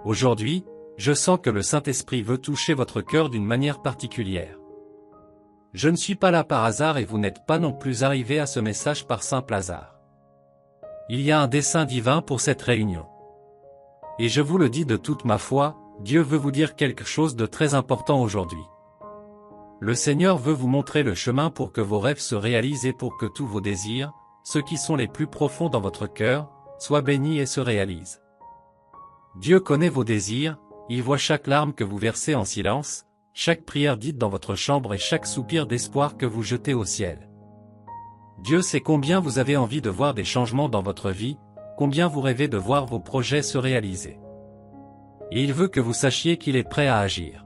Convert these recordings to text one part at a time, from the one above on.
Aujourd'hui, je sens que le Saint-Esprit veut toucher votre cœur d'une manière particulière. Je ne suis pas là par hasard et vous n'êtes pas non plus arrivé à ce message par simple hasard. Il y a un dessein divin pour cette réunion. Et je vous le dis de toute ma foi, Dieu veut vous dire quelque chose de très important aujourd'hui. Le Seigneur veut vous montrer le chemin pour que vos rêves se réalisent et pour que tous vos désirs, ceux qui sont les plus profonds dans votre cœur, soient bénis et se réalisent. Dieu connaît vos désirs, il voit chaque larme que vous versez en silence, chaque prière dite dans votre chambre et chaque soupir d'espoir que vous jetez au ciel. Dieu sait combien vous avez envie de voir des changements dans votre vie, combien vous rêvez de voir vos projets se réaliser. Et il veut que vous sachiez qu'il est prêt à agir.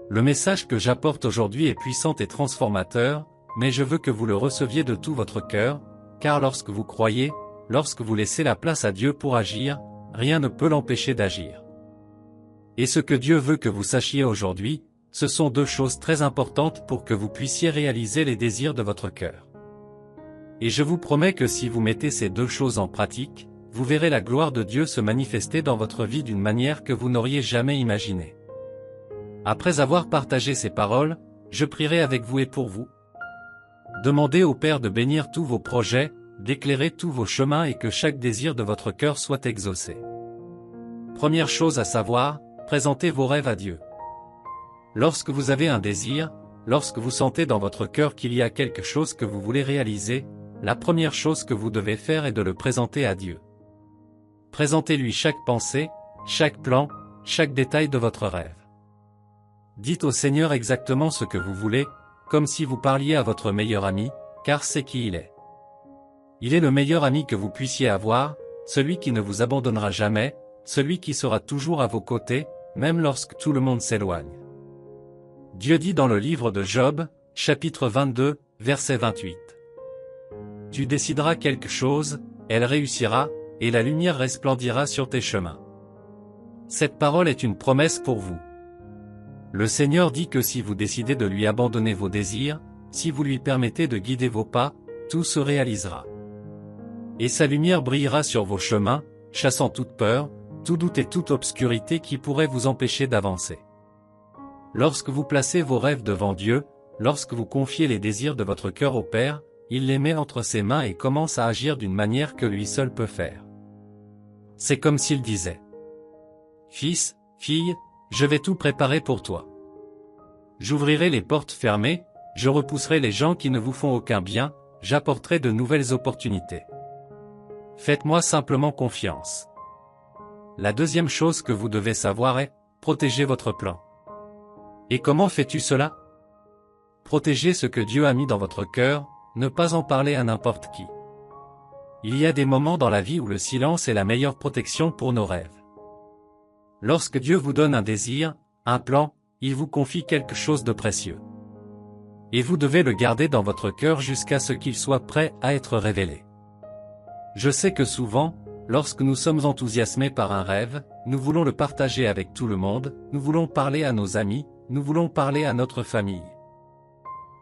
Le message que j'apporte aujourd'hui est puissant et transformateur, mais je veux que vous le receviez de tout votre cœur, car lorsque vous croyez, lorsque vous laissez la place à Dieu pour agir, rien ne peut l'empêcher d'agir. Et ce que Dieu veut que vous sachiez aujourd'hui, ce sont deux choses très importantes pour que vous puissiez réaliser les désirs de votre cœur. Et je vous promets que si vous mettez ces deux choses en pratique, vous verrez la gloire de Dieu se manifester dans votre vie d'une manière que vous n'auriez jamais imaginée. Après avoir partagé ces paroles, je prierai avec vous et pour vous. Demandez au Père de bénir tous vos projets, d'éclairer tous vos chemins et que chaque désir de votre cœur soit exaucé. Première chose à savoir, présentez vos rêves à Dieu. Lorsque vous avez un désir, lorsque vous sentez dans votre cœur qu'il y a quelque chose que vous voulez réaliser, la première chose que vous devez faire est de le présenter à Dieu. Présentez-lui chaque pensée, chaque plan, chaque détail de votre rêve. Dites au Seigneur exactement ce que vous voulez, comme si vous parliez à votre meilleur ami, car c'est qui il est. Il est le meilleur ami que vous puissiez avoir, celui qui ne vous abandonnera jamais, celui qui sera toujours à vos côtés, même lorsque tout le monde s'éloigne. Dieu dit dans le livre de Job, chapitre 22, verset 28. Tu décideras quelque chose, elle réussira, et la lumière resplendira sur tes chemins. Cette parole est une promesse pour vous. Le Seigneur dit que si vous décidez de lui abandonner vos désirs, si vous lui permettez de guider vos pas, tout se réalisera. Et sa lumière brillera sur vos chemins, chassant toute peur, tout doute et toute obscurité qui pourrait vous empêcher d'avancer. Lorsque vous placez vos rêves devant Dieu, lorsque vous confiez les désirs de votre cœur au Père, il les met entre ses mains et commence à agir d'une manière que lui seul peut faire. C'est comme s'il disait : Fils, fille, je vais tout préparer pour toi. J'ouvrirai les portes fermées, je repousserai les gens qui ne vous font aucun bien, j'apporterai de nouvelles opportunités. Faites-moi simplement confiance. La deuxième chose que vous devez savoir est, protéger votre plan. Et comment fais-tu cela? Protéger ce que Dieu a mis dans votre cœur, ne pas en parler à n'importe qui. Il y a des moments dans la vie où le silence est la meilleure protection pour nos rêves. Lorsque Dieu vous donne un désir, un plan, il vous confie quelque chose de précieux. Et vous devez le garder dans votre cœur jusqu'à ce qu'il soit prêt à être révélé. Je sais que souvent, lorsque nous sommes enthousiasmés par un rêve, nous voulons le partager avec tout le monde, nous voulons parler à nos amis, nous voulons parler à notre famille.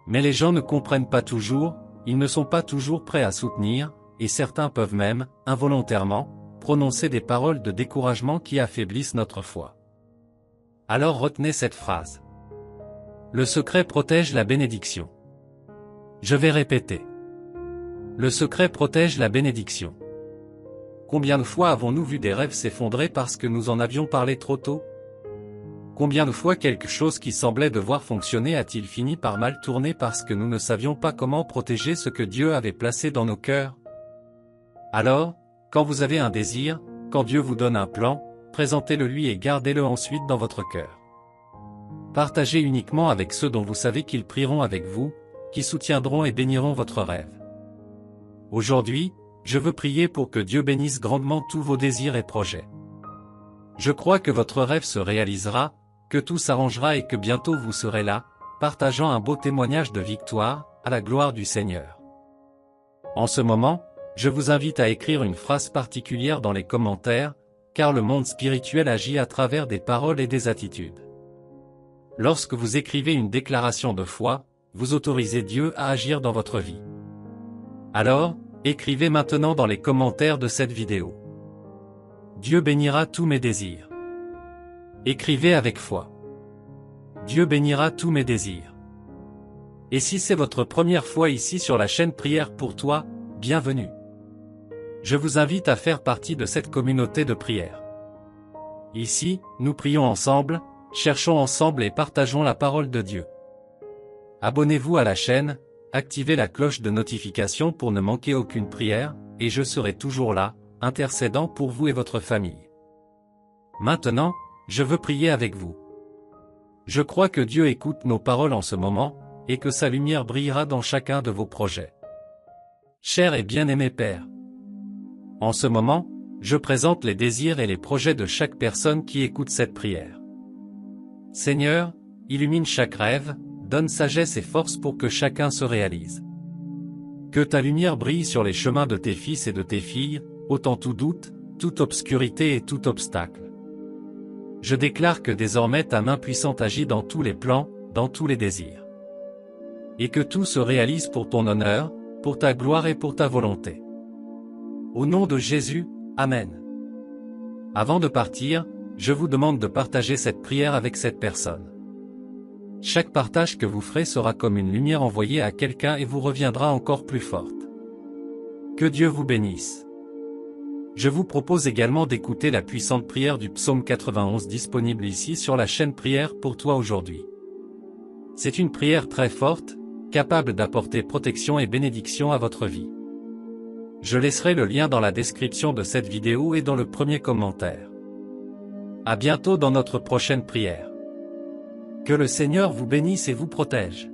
Mais les gens ne comprennent pas toujours, ils ne sont pas toujours prêts à soutenir, et certains peuvent même, involontairement, prononcer des paroles de découragement qui affaiblissent notre foi. Alors retenez cette phrase. Le secret protège la bénédiction. Je vais répéter. Le secret protège la bénédiction. Combien de fois avons-nous vu des rêves s'effondrer parce que nous en avions parlé trop tôt? Combien de fois quelque chose qui semblait devoir fonctionner a-t-il fini par mal tourner parce que nous ne savions pas comment protéger ce que Dieu avait placé dans nos cœurs? Alors, quand vous avez un désir, quand Dieu vous donne un plan, présentez-le lui et gardez-le ensuite dans votre cœur. Partagez uniquement avec ceux dont vous savez qu'ils prieront avec vous, qui soutiendront et béniront votre rêve. Aujourd'hui, je veux prier pour que Dieu bénisse grandement tous vos désirs et projets. Je crois que votre rêve se réalisera, que tout s'arrangera et que bientôt vous serez là, partageant un beau témoignage de victoire, à la gloire du Seigneur. En ce moment, je vous invite à écrire une phrase particulière dans les commentaires, car le monde spirituel agit à travers des paroles et des attitudes. Lorsque vous écrivez une déclaration de foi, vous autorisez Dieu à agir dans votre vie. Alors, écrivez maintenant dans les commentaires de cette vidéo. Dieu bénira tous mes désirs. Écrivez avec foi. Dieu bénira tous mes désirs. Et si c'est votre première fois ici sur la chaîne Prière pour toi, bienvenue. Je vous invite à faire partie de cette communauté de prière. Ici, nous prions ensemble, cherchons ensemble et partageons la parole de Dieu. Abonnez-vous à la chaîne, activez la cloche de notification pour ne manquer aucune prière, et je serai toujours là, intercédant pour vous et votre famille. Maintenant, je veux prier avec vous. Je crois que Dieu écoute nos paroles en ce moment, et que sa lumière brillera dans chacun de vos projets. Cher et bien-aimé Père, en ce moment, je présente les désirs et les projets de chaque personne qui écoute cette prière. Seigneur, illumine chaque rêve, donne sagesse et force pour que chacun se réalise. Que ta lumière brille sur les chemins de tes fils et de tes filles, ôtant tout doute, toute obscurité et tout obstacle. Je déclare que désormais ta main puissante agit dans tous les plans, dans tous les désirs. Et que tout se réalise pour ton honneur, pour ta gloire et pour ta volonté. Au nom de Jésus, Amen. Avant de partir, je vous demande de partager cette prière avec cette personne. Chaque partage que vous ferez sera comme une lumière envoyée à quelqu'un et vous reviendra encore plus forte. Que Dieu vous bénisse. Je vous propose également d'écouter la puissante prière du psaume 91 disponible ici sur la chaîne Prière pour toi aujourd'hui. C'est une prière très forte, capable d'apporter protection et bénédiction à votre vie. Je laisserai le lien dans la description de cette vidéo et dans le premier commentaire. À bientôt dans notre prochaine prière. Que le Seigneur vous bénisse et vous protège.